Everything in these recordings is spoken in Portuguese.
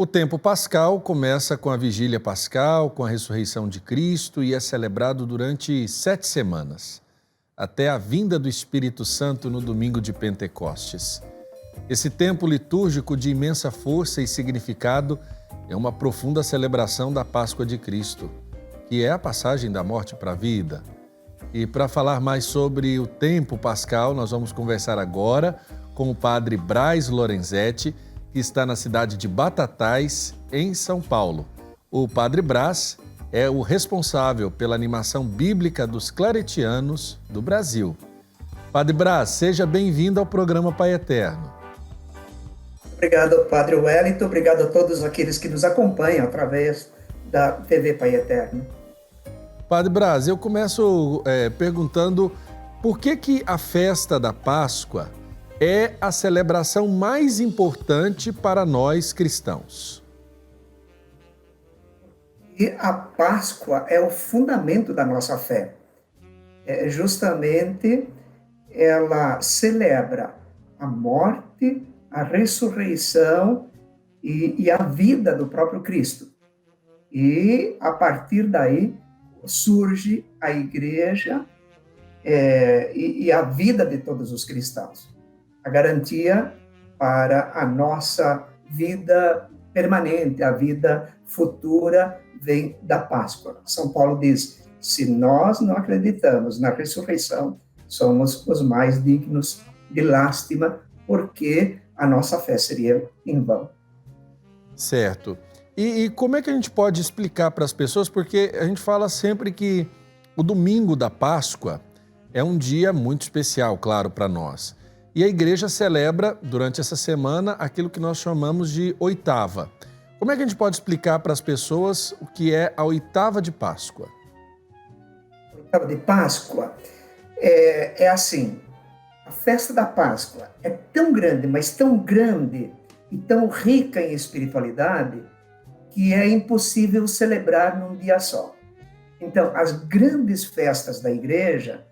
O tempo pascal começa com a vigília pascal, com a ressurreição de Cristo e é celebrado durante 7 semanas, até a vinda do Espírito Santo no domingo de Pentecostes. Esse tempo litúrgico de imensa força e significado é uma profunda celebração da Páscoa de Cristo, que é a passagem da morte para a vida. E para falar mais sobre o tempo pascal, nós vamos conversar agora com o padre Braz Lorenzetti, que está na cidade de Batatais, em São Paulo. O padre Braz é o responsável pela animação bíblica dos claretianos do Brasil. Padre Braz, seja bem-vindo ao programa Pai Eterno. Obrigado, Padre Wellington. Obrigado a todos aqueles que nos acompanham através da TV Pai Eterno. Padre Braz, eu começo perguntando por que a festa da Páscoa é a celebração mais importante para nós cristãos. E a Páscoa é o fundamento da nossa fé. Justamente ela celebra a morte, a ressurreição e a vida do próprio Cristo. E a partir daí surge a igreja e a vida de todos os cristãos. A garantia para a nossa vida permanente, a vida futura, vem da Páscoa. São Paulo diz, se nós não acreditamos na ressurreição, somos os mais dignos de lástima, porque a nossa fé seria em vão. Certo. E como é que a gente pode explicar para as pessoas, porque a gente fala sempre que o domingo da Páscoa é um dia muito especial, claro, para nós. E a igreja celebra, durante essa semana, aquilo que nós chamamos de oitava. Como é que a gente pode explicar para as pessoas o que é a oitava de Páscoa? A oitava de Páscoa é assim, a festa da Páscoa é tão grande, mas tão grande e tão rica em espiritualidade que é impossível celebrar num dia só. Então, as grandes festas da igreja,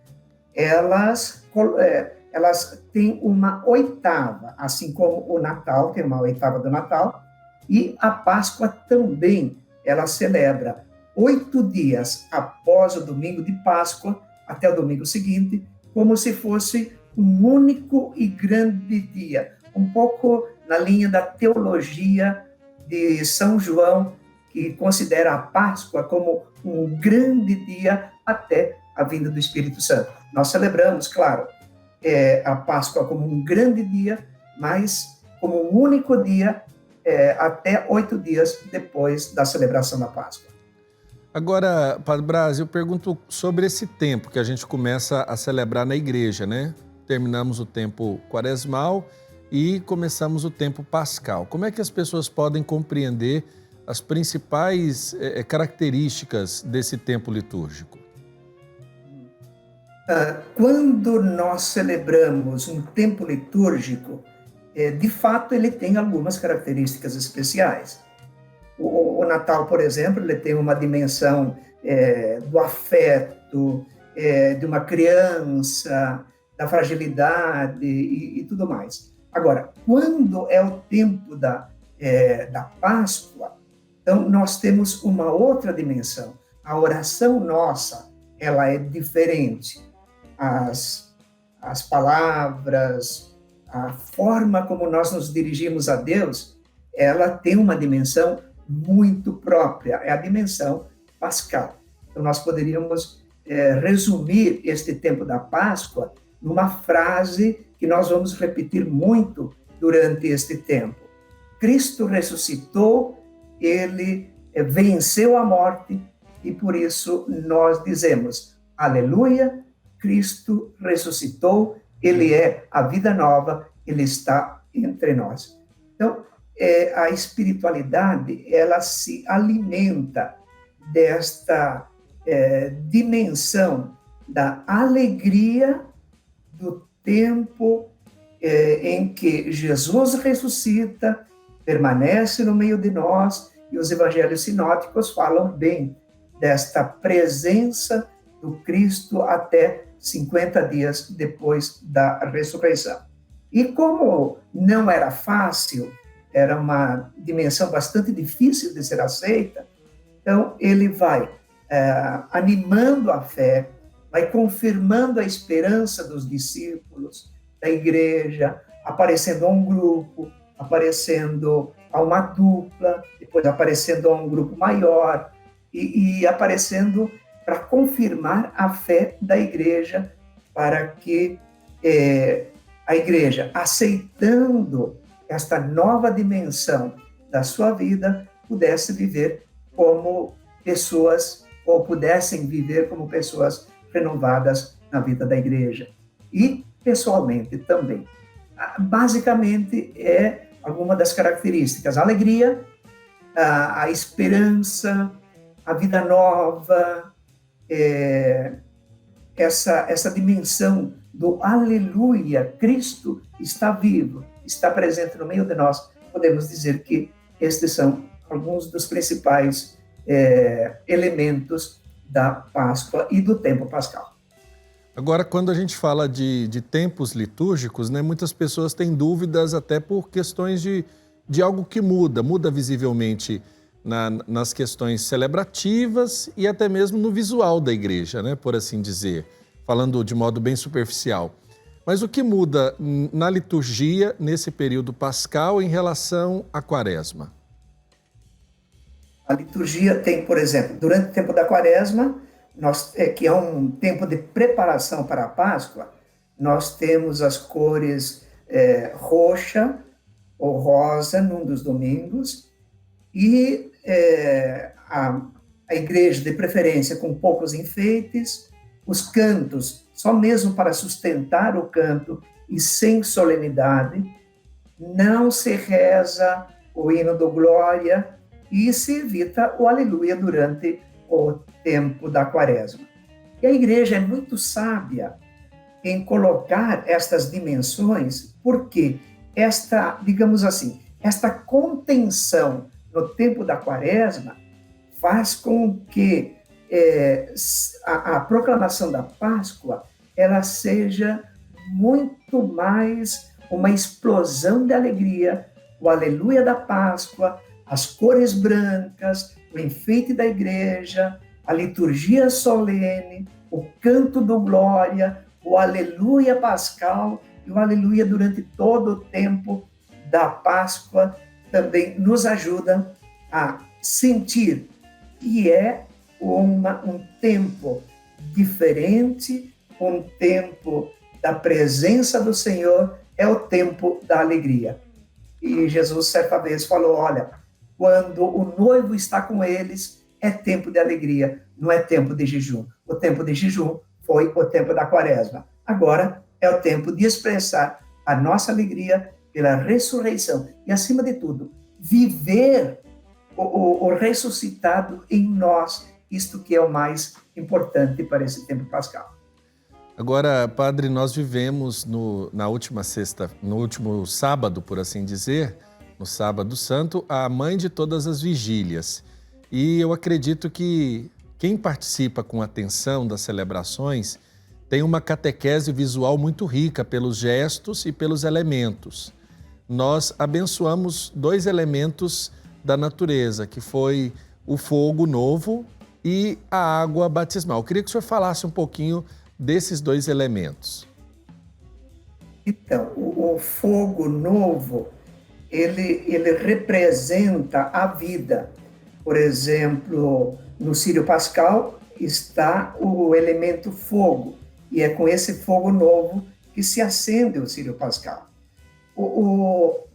elas têm uma oitava, assim como o Natal tem uma oitava do Natal, e a Páscoa também, ela celebra 8 dias após o domingo de Páscoa, até o domingo seguinte, como se fosse um único e grande dia, um pouco na linha da teologia de São João, que considera a Páscoa como um grande dia até a vinda do Espírito Santo. Nós celebramos, claro, a Páscoa como um grande dia, mas como um único dia, até 8 dias depois da celebração da Páscoa. Agora, Padre Braz, eu pergunto sobre esse tempo que a gente começa a celebrar na igreja, né? Terminamos o tempo quaresmal e começamos o tempo pascal. Como é que as pessoas podem compreender as principais características desse tempo litúrgico? Quando nós celebramos um tempo litúrgico, de fato ele tem algumas características especiais. O Natal, por exemplo, ele tem uma dimensão do afeto, de uma criança, da fragilidade e tudo mais. Agora, quando é o tempo da Páscoa, então nós temos uma outra dimensão. A oração nossa, ela é diferente. As palavras, a forma como nós nos dirigimos a Deus, ela tem uma dimensão muito própria, é a dimensão pascal. Então nós poderíamos resumir este tempo da Páscoa numa frase que nós vamos repetir muito durante este tempo. Cristo ressuscitou, ele venceu a morte e por isso nós dizemos, aleluia, Cristo ressuscitou, ele é a vida nova, ele está entre nós. Então, a espiritualidade, ela se alimenta desta dimensão da alegria do tempo em que Jesus ressuscita, permanece no meio de nós, e os evangelhos sinóticos falam bem desta presença do Cristo até 50 dias depois da ressurreição. E como não era fácil era uma dimensão bastante difícil de ser aceita. Então, ele vai animando a fé, vai confirmando a esperança dos discípulos, da igreja, aparecendo a um grupo, aparecendo a uma dupla, depois aparecendo a um grupo maior, e aparecendo para confirmar a fé da igreja, para que a igreja, aceitando esta nova dimensão da sua vida, pudesse viver como pessoas, ou pudessem viver como pessoas renovadas na vida da igreja. E pessoalmente também. Basicamente, alguma das características: a alegria, a esperança, a vida nova, essa dimensão do aleluia, Cristo está vivo, está presente no meio de nós. Podemos dizer que estes são alguns dos principais elementos da Páscoa e do tempo pascal. Agora, quando a gente fala de tempos litúrgicos, né, muitas pessoas têm dúvidas até por questões de algo que muda visivelmente nas questões celebrativas e até mesmo no visual da igreja, né, por assim dizer, falando de modo bem superficial. Mas o que muda na liturgia nesse período pascal em relação à Quaresma? A liturgia tem, por exemplo, durante o tempo da Quaresma, que é um tempo de preparação para a Páscoa, nós temos as cores roxa ou rosa num dos domingos, e a igreja, de preferência, com poucos enfeites, os cantos, só mesmo para sustentar o canto e sem solenidade, não se reza o hino do Glória e se evita o Aleluia durante o tempo da Quaresma. E a igreja é muito sábia em colocar estas dimensões, porque digamos assim, esta contenção no tempo da Quaresma faz com que a proclamação da Páscoa ela seja muito mais uma explosão de alegria, o Aleluia da Páscoa, as cores brancas, o enfeite da igreja, a liturgia solene, o canto do Glória, o Aleluia pascal e o Aleluia durante todo o tempo da Páscoa também nos ajuda a sentir que é um tempo diferente, um tempo da presença do Senhor, é o tempo da alegria. E Jesus certa vez falou, olha, quando o noivo está com eles, é tempo de alegria, não é tempo de jejum. O tempo de jejum foi o tempo da Quaresma. Agora é o tempo de expressar a nossa alegria pela ressurreição. E, acima de tudo, viver o ressuscitado em nós, isto que é o mais importante para esse tempo pascal. Agora, padre, nós vivemos na última no último sábado, por assim dizer, no Sábado Santo, a mãe de todas as vigílias. E eu acredito que quem participa com atenção das celebrações tem uma catequese visual muito rica pelos gestos e pelos elementos. Nós abençoamos 2 elementos da natureza, que foi o fogo novo e a água batismal. Eu queria que o senhor falasse um pouquinho desses 2 elementos. Então, o fogo novo, ele representa a vida. Por exemplo, no Círio Pascal está o elemento fogo, e é com esse fogo novo que se acende o Círio Pascal. O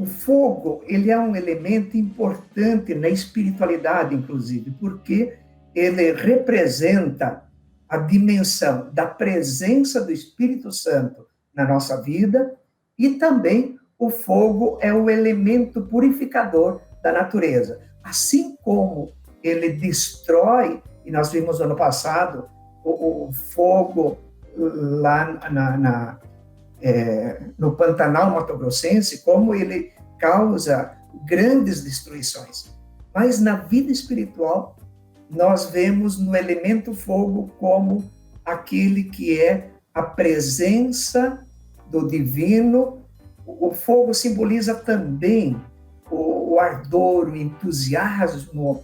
fogo, ele é um elemento importante na espiritualidade, inclusive, porque ele representa a dimensão da presença do Espírito Santo na nossa vida, e também o fogo é o elemento purificador da natureza. Assim como ele destrói, e nós vimos no ano passado, o fogo lá no Pantanal Mato Grossense, como ele causa grandes destruições. Mas na vida espiritual, nós vemos no elemento fogo como aquele que é a presença do divino O fogo simboliza também o ardor, o entusiasmo.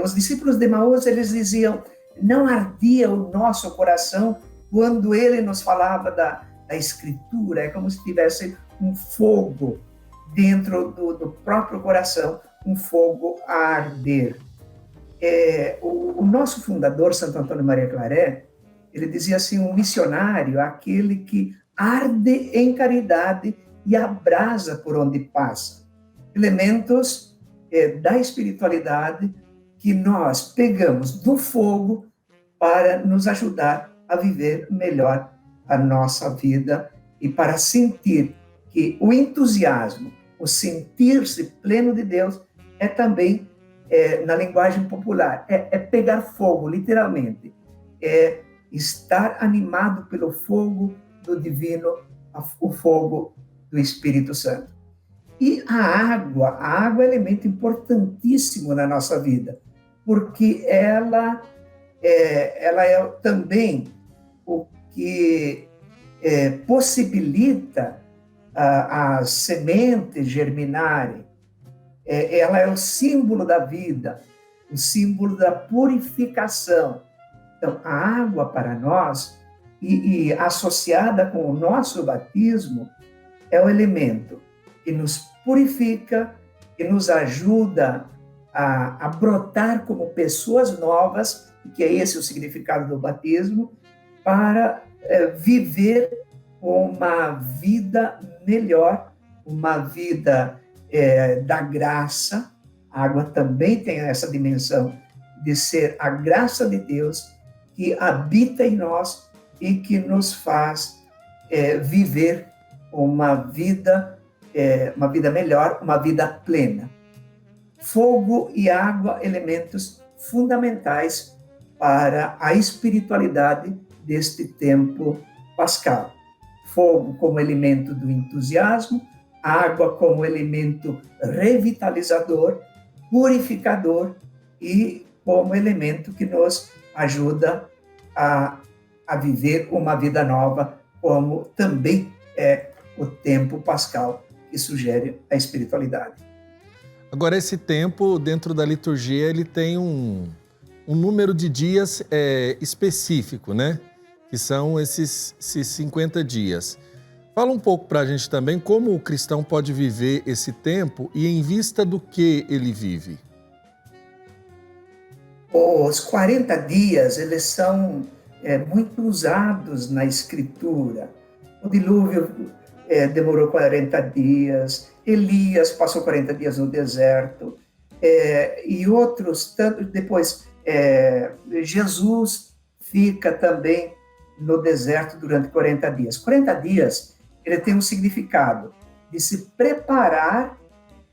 Os discípulos de Emaús, eles diziam, não ardia o nosso coração quando ele nos falava da Escritura. É como se tivesse um fogo dentro do próprio coração, um fogo a arder. O nosso fundador, Santo Antônio Maria Claret, ele dizia assim, um missionário, aquele que arde em caridade e abrasa por onde passa. Elementos da espiritualidade que nós pegamos do fogo para nos ajudar a viver melhor a nossa vida e para sentir que o entusiasmo, o sentir-se pleno de Deus é também, na linguagem popular, é pegar fogo, literalmente. É estar animado pelo fogo do divino, o fogo do Espírito Santo. E a água é elemento importantíssimo na nossa vida, porque ela é também o que possibilita as sementes germinarem. Ela é o símbolo da vida, o símbolo da purificação. Então, a água para nós, e associada com o nosso batismo, é o elemento que nos purifica, que nos ajuda a brotar como pessoas novas, que é esse o significado do batismo, para viver uma vida melhor, uma vida da graça. A água também tem essa dimensão de ser a graça de Deus que habita em nós e que nos faz viver uma vida melhor, uma vida plena. Fogo e água, elementos fundamentais para a espiritualidade deste tempo pascal. Fogo como elemento do entusiasmo, água como elemento revitalizador, purificador e como elemento que nos ajuda a viver uma vida nova, como também é o tempo pascal que sugere a espiritualidade. Agora, esse tempo, dentro da liturgia, ele tem um número de dias específico, né? Que são esses 50 dias. Fala um pouco para a gente também como o cristão pode viver esse tempo e em vista do que ele vive. Os 40 dias, eles são muito usados na Escritura. O dilúvio demorou 40 dias, Elias passou 40 dias no deserto, e outros, tanto depois, Jesus fica também no deserto durante 40 dias. 40 dias, ele tem um significado de se preparar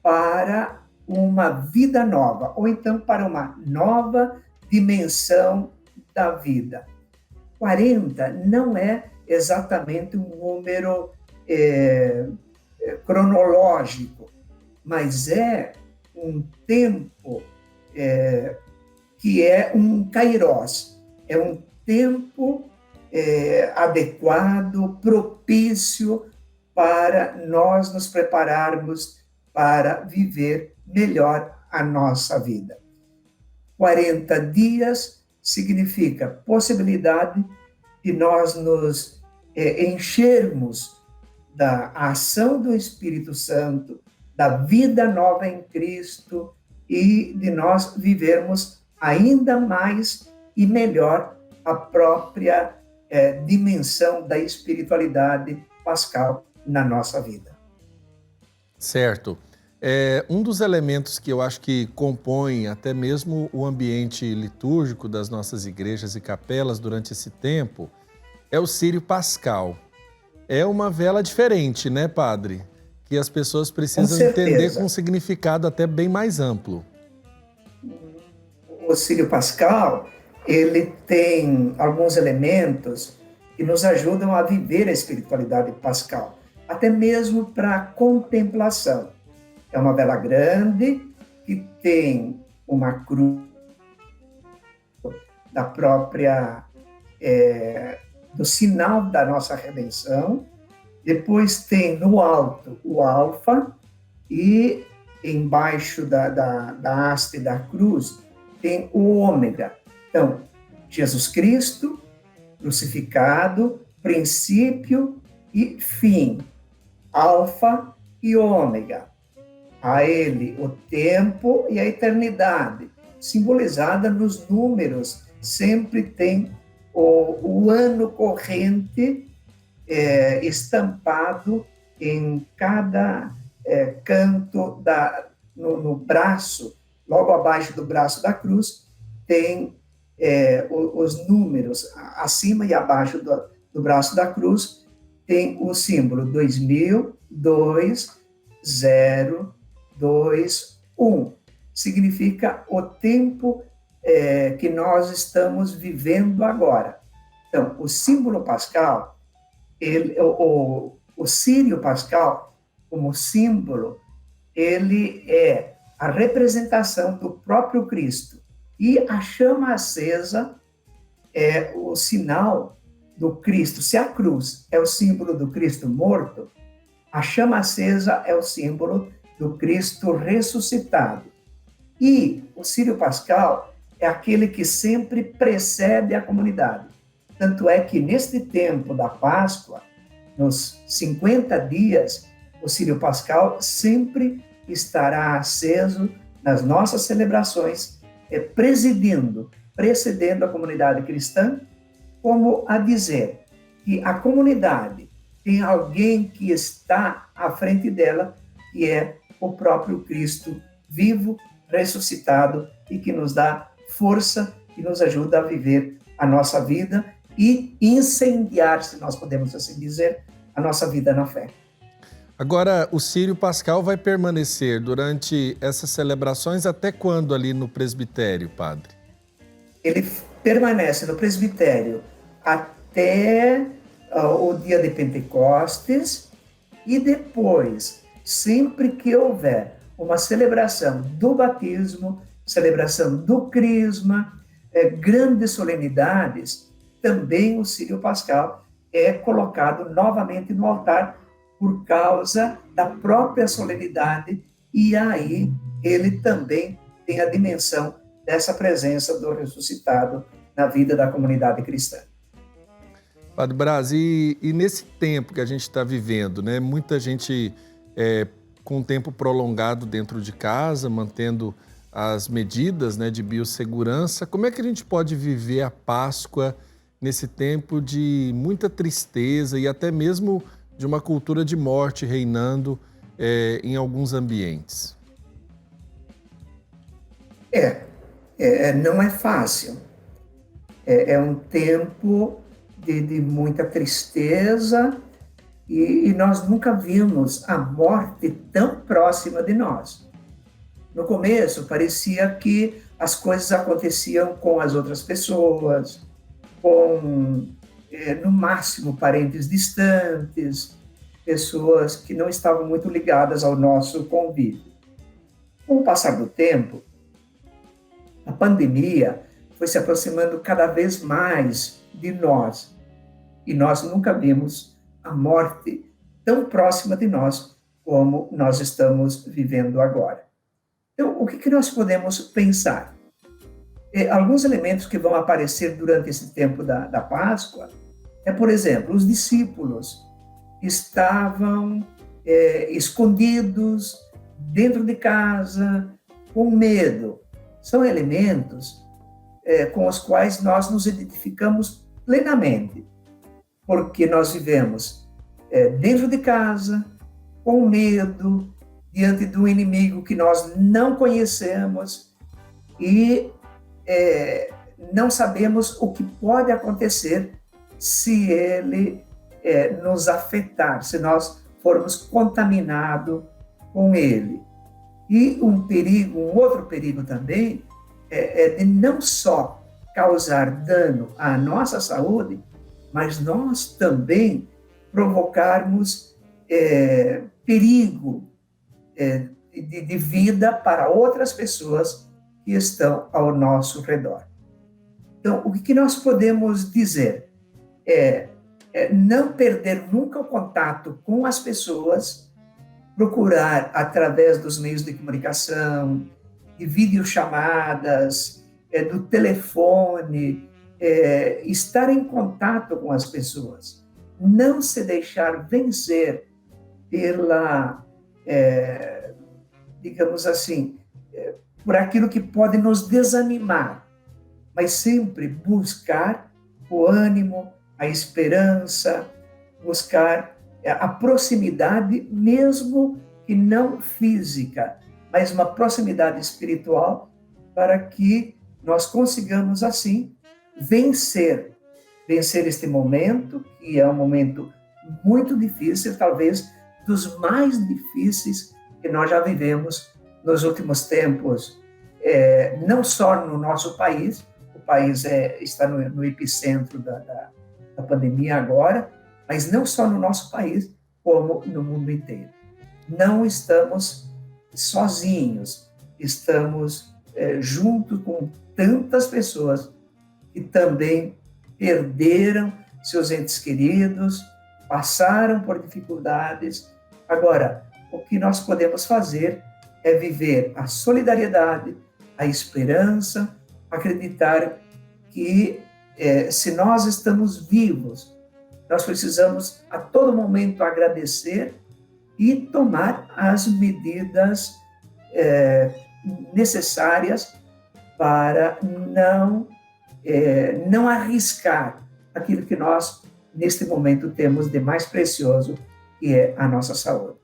para uma vida nova, ou então para uma nova dimensão da vida. 40 não é exatamente um número cronológico, mas é um tempo que é um kairos, é um tempo adequado, propício para nós nos prepararmos para viver melhor a nossa vida. 40 dias significa possibilidade de nós nos enchermos da ação do Espírito Santo, da vida nova em Cristo e de nós vivermos ainda mais e melhor a própria dimensão da espiritualidade pascal na nossa vida. Certo. Um dos elementos que eu acho que compõem até mesmo o ambiente litúrgico das nossas igrejas e capelas durante esse tempo é o Círio Pascal. É uma vela diferente, né, padre? Que as pessoas precisam entender com um significado até bem mais amplo. O Círio Pascal, ele tem alguns elementos que nos ajudam a viver a espiritualidade pascal, até mesmo para a contemplação. É uma vela grande que tem uma cruz da própria do sinal da nossa redenção, Depois tem no alto o alfa e embaixo da haste da cruz tem o ômega. Então, Jesus Cristo, crucificado, princípio e fim, alfa e ômega. A ele o tempo e a eternidade, simbolizada nos números, sempre tem o ano corrente estampado em cada canto no braço, logo abaixo do braço da cruz, tem os números, acima e abaixo do braço da cruz, tem o símbolo 2000, 2, 0, 2, 1. Significa o tempo que nós estamos vivendo agora. Então, o símbolo pascal, o Sírio pascal, como símbolo, ele é a representação do próprio Cristo. E a chama acesa é o sinal do Cristo. Se a cruz é o símbolo do Cristo morto, a chama acesa é o símbolo do Cristo ressuscitado. E o Sírio pascal é aquele que sempre precede a comunidade. Tanto é que neste tempo da Páscoa, nos 50 dias, o Sírio pascal sempre estará aceso nas nossas celebrações, precedendo a comunidade cristã, como a dizer que a comunidade tem alguém que está à frente dela, que é o próprio Cristo vivo, ressuscitado e que nos dá força e nos ajuda a viver a nossa vida e incendiar, se nós podemos assim dizer, a nossa vida na fé. Agora, o Sírio pascal vai permanecer durante essas celebrações até quando ali no presbitério, padre? Ele permanece no presbitério até o dia de Pentecostes e depois, sempre que houver uma celebração do batismo, celebração do crisma, grandes solenidades, também o Sírio pascal é colocado novamente no altar por causa da própria solenidade, e aí ele também tem a dimensão dessa presença do ressuscitado na vida da comunidade cristã. Padre Braz, e nesse tempo que a gente está vivendo, né, muita gente com um tempo prolongado dentro de casa, mantendo as medidas, né, de biossegurança, como é que a gente pode viver a Páscoa nesse tempo de muita tristeza e até mesmo de uma cultura de morte reinando em alguns ambientes? Não é fácil. É um tempo de muita tristeza e nós nunca vimos a morte tão próxima de nós. No começo, parecia que as coisas aconteciam com as outras pessoas, com, no máximo, parentes distantes, pessoas que não estavam muito ligadas ao nosso convívio. Com o passar do tempo, a pandemia foi se aproximando cada vez mais de nós, e nós nunca vimos a morte tão próxima de nós como nós estamos vivendo agora. Então, o que nós podemos pensar? Alguns elementos que vão aparecer durante esse tempo da Páscoa por exemplo, os discípulos estavam escondidos dentro de casa, com medo. São elementos com os quais nós nos identificamos plenamente, porque nós vivemos dentro de casa, com medo, diante de um inimigo que nós não conhecemos e não sabemos o que pode acontecer se ele nos afetar, se nós formos contaminados com ele. E um outro perigo também é de não só causar dano à nossa saúde, mas nós também provocarmos perigo de vida para outras pessoas que estão ao nosso redor. Então, o que nós podemos dizer? não perder nunca o contato com as pessoas, procurar através dos meios de comunicação, de videochamadas, do telefone, estar em contato com as pessoas, não se deixar vencer pela, digamos assim, por aquilo que pode nos desanimar, mas sempre buscar o ânimo, a esperança, buscar a proximidade, mesmo que não física, mas uma proximidade espiritual, para que nós consigamos, assim, vencer este momento, que é um momento muito difícil, talvez dos mais difíceis que nós já vivemos nos últimos tempos, não só no nosso país, o país está no epicentro da pandemia agora, mas não só no nosso país, como no mundo inteiro. Não estamos sozinhos, estamos junto com tantas pessoas que também perderam seus entes queridos, passaram por dificuldades. Agora, o que nós podemos fazer é viver a solidariedade, a esperança, acreditar que se nós estamos vivos, nós precisamos a todo momento agradecer e tomar as medidas necessárias para não arriscar aquilo que nós, neste momento, temos de mais precioso, que é a nossa saúde.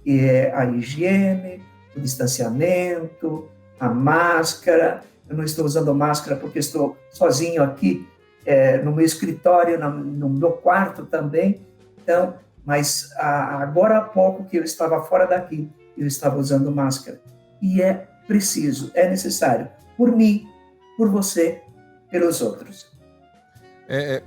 Que é a higiene, o distanciamento, a máscara. Eu não estou usando máscara porque estou sozinho aqui no meu escritório, no meu quarto também. Então, mas agora há pouco que eu estava fora daqui, eu estava usando máscara. E é preciso, é necessário, por mim, por você, pelos outros.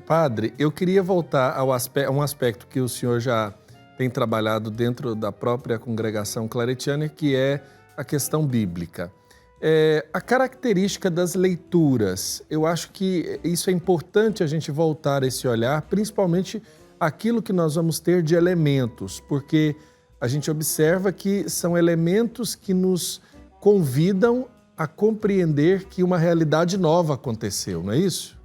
Padre, eu queria voltar a um aspecto que o senhor já tem trabalhado dentro da própria congregação claretiana, que é a questão bíblica. A característica das leituras, eu acho que isso é importante a gente voltar a esse olhar, principalmente aquilo que nós vamos ter de elementos, porque a gente observa que são elementos que nos convidam a compreender que uma realidade nova aconteceu, não é isso?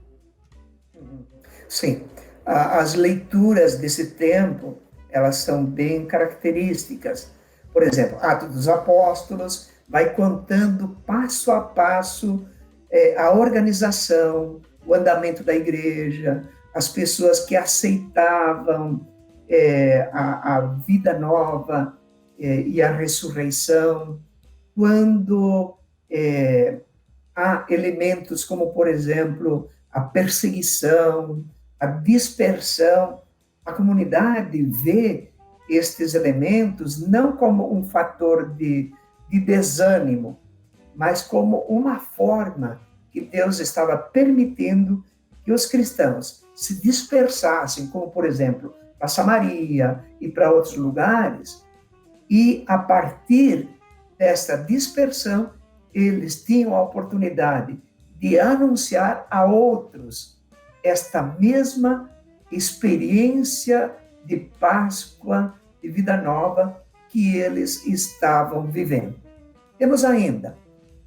Sim. As leituras desse tempo, elas são bem características. Por exemplo, Atos dos Apóstolos vai contando passo a passo a organização, o andamento da igreja, as pessoas que aceitavam a vida nova e a ressurreição. Quando há elementos como, por exemplo, a perseguição, a dispersão, a comunidade vê estes elementos não como um fator de desânimo, mas como uma forma que Deus estava permitindo que os cristãos se dispersassem, como, por exemplo, para Samaria e para outros lugares, e a partir dessa dispersão, eles tinham a oportunidade de anunciar a outros esta mesma experiência de Páscoa, de vida nova que eles estavam vivendo. Temos ainda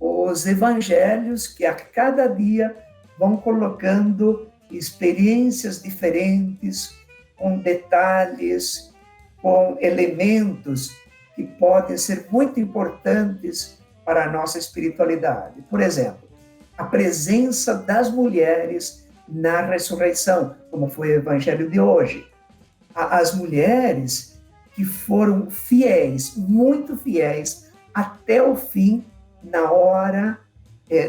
os evangelhos que a cada dia vão colocando experiências diferentes, com detalhes, com elementos que podem ser muito importantes para a nossa espiritualidade. Por exemplo, a presença das mulheres na ressurreição, como foi o evangelho de hoje. As mulheres que foram fiéis, muito fiéis, até o fim, na hora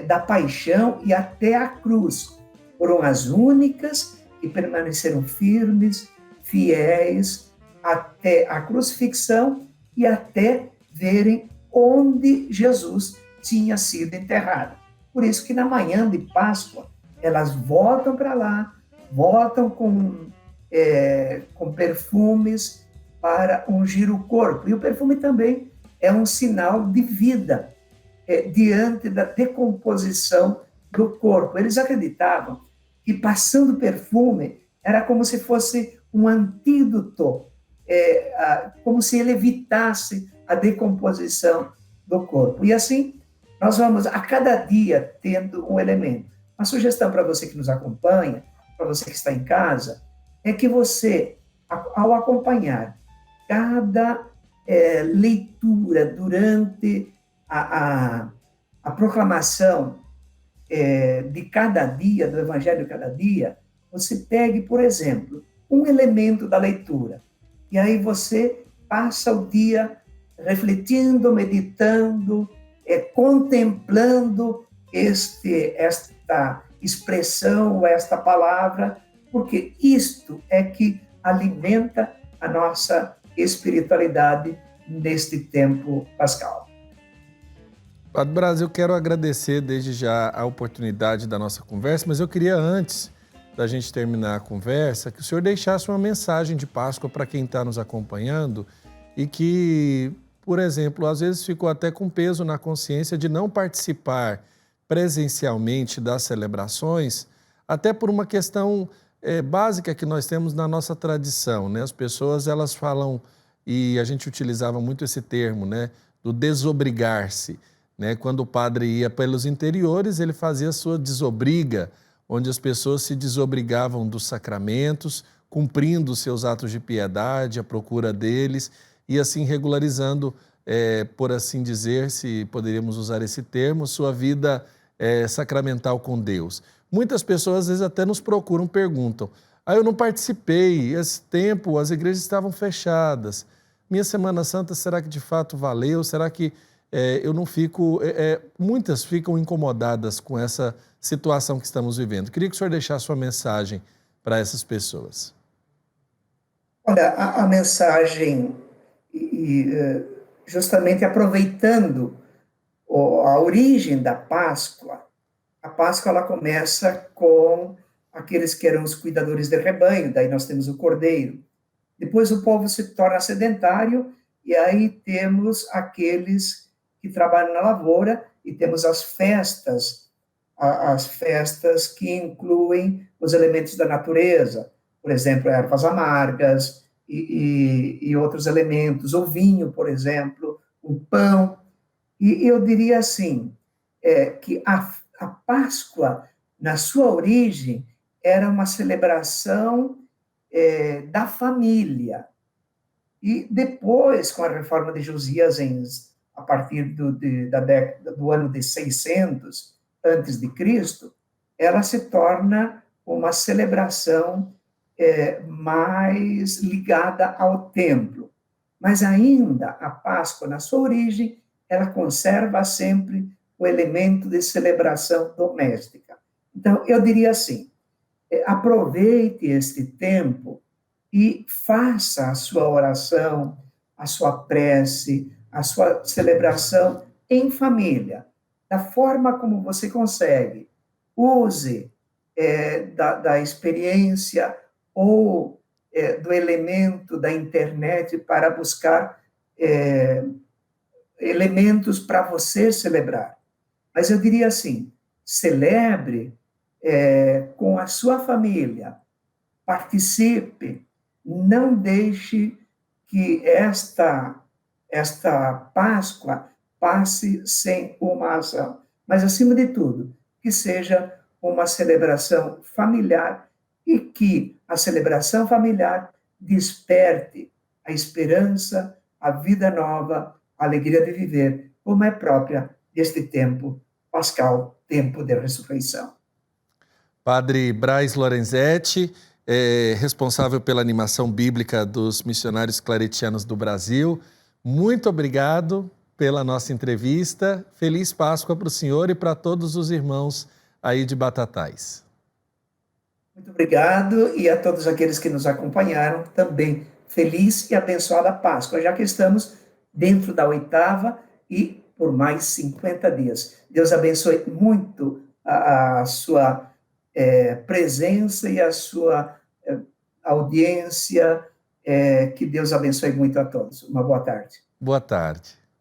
da paixão e até a cruz. Foram as únicas que permaneceram firmes, fiéis, até a crucifixão e até verem onde Jesus tinha sido enterrado. Por isso que na manhã de Páscoa, elas voltam para lá, voltam com perfumes para ungir o corpo. E o perfume também é um sinal de vida diante da decomposição do corpo. Eles acreditavam que passando perfume era como se fosse um antídoto, como se ele evitasse a decomposição do corpo. E assim, nós vamos a cada dia tendo um elemento. Uma sugestão para você que nos acompanha, para você que está em casa, é que você, ao acompanhar cada leitura durante a proclamação de cada dia, do Evangelho de cada dia, você pegue, por exemplo, um elemento da leitura, e aí você passa o dia refletindo, meditando, contemplando esta expressão, esta palavra, porque isto é que alimenta a nossa espiritualidade neste tempo pascal. Padre Braz, eu quero agradecer desde já a oportunidade da nossa conversa, mas eu queria, antes da gente terminar a conversa, que o senhor deixasse uma mensagem de Páscoa para quem está nos acompanhando e que, por exemplo, às vezes ficou até com peso na consciência de não participar presencialmente das celebrações, até por uma questão básica que nós temos na nossa tradição, né? As pessoas, elas falam, e a gente utilizava muito esse termo, né, do desobrigar-se, né? Quando o padre ia pelos interiores, ele fazia a sua desobriga, onde as pessoas se desobrigavam dos sacramentos, cumprindo os seus atos de piedade, a procura deles, e assim regularizando, por assim dizer, se poderíamos usar esse termo, sua vida sacramental com Deus. Muitas pessoas às vezes até nos procuram, perguntam: eu não participei, esse tempo as igrejas estavam fechadas, minha Semana Santa será que de fato valeu? Será que eu não fico... muitas ficam incomodadas com essa situação que estamos vivendo. Queria que o senhor deixasse sua mensagem para essas pessoas. Olha, a mensagem, justamente aproveitando a origem da Páscoa, a Páscoa ela começa com aqueles que eram os cuidadores de rebanho, daí nós temos o cordeiro. Depois o povo se torna sedentário, e aí temos aqueles que trabalham na lavoura, e temos as festas que incluem os elementos da natureza, por exemplo, ervas amargas e outros elementos, o vinho, por exemplo, o pão. E eu diria assim, que a Páscoa, na sua origem, era uma celebração da família. E depois, com a reforma de Josias, a partir do ano de 600 antes de Cristo, ela se torna uma celebração mais ligada ao templo. Mas ainda a Páscoa, na sua origem, ela conserva sempre o elemento de celebração doméstica. Então, eu diria assim, aproveite este tempo e faça a sua oração, a sua prece, a sua celebração em família, da forma como você consegue. Use da experiência ou do elemento da internet para buscar elementos para você celebrar. Mas eu diria assim, celebre com a sua família, participe, não deixe que esta Páscoa passe sem uma ação. Mas, acima de tudo, que seja uma celebração familiar e que a celebração familiar desperte a esperança, a vida nova, a alegria de viver, como é própria deste tempo pascal, tempo de ressurreição. Padre Braz Lorenzetti, responsável pela animação bíblica dos missionários claretianos do Brasil, muito obrigado pela nossa entrevista. Feliz Páscoa para o senhor e para todos os irmãos aí de Batatais. Muito obrigado, e a todos aqueles que nos acompanharam também. Feliz e abençoada Páscoa, já que estamos dentro da 8ª e por mais 50 dias. Deus abençoe muito a sua presença e a sua audiência. Que Deus abençoe muito a todos. Uma boa tarde. Boa tarde.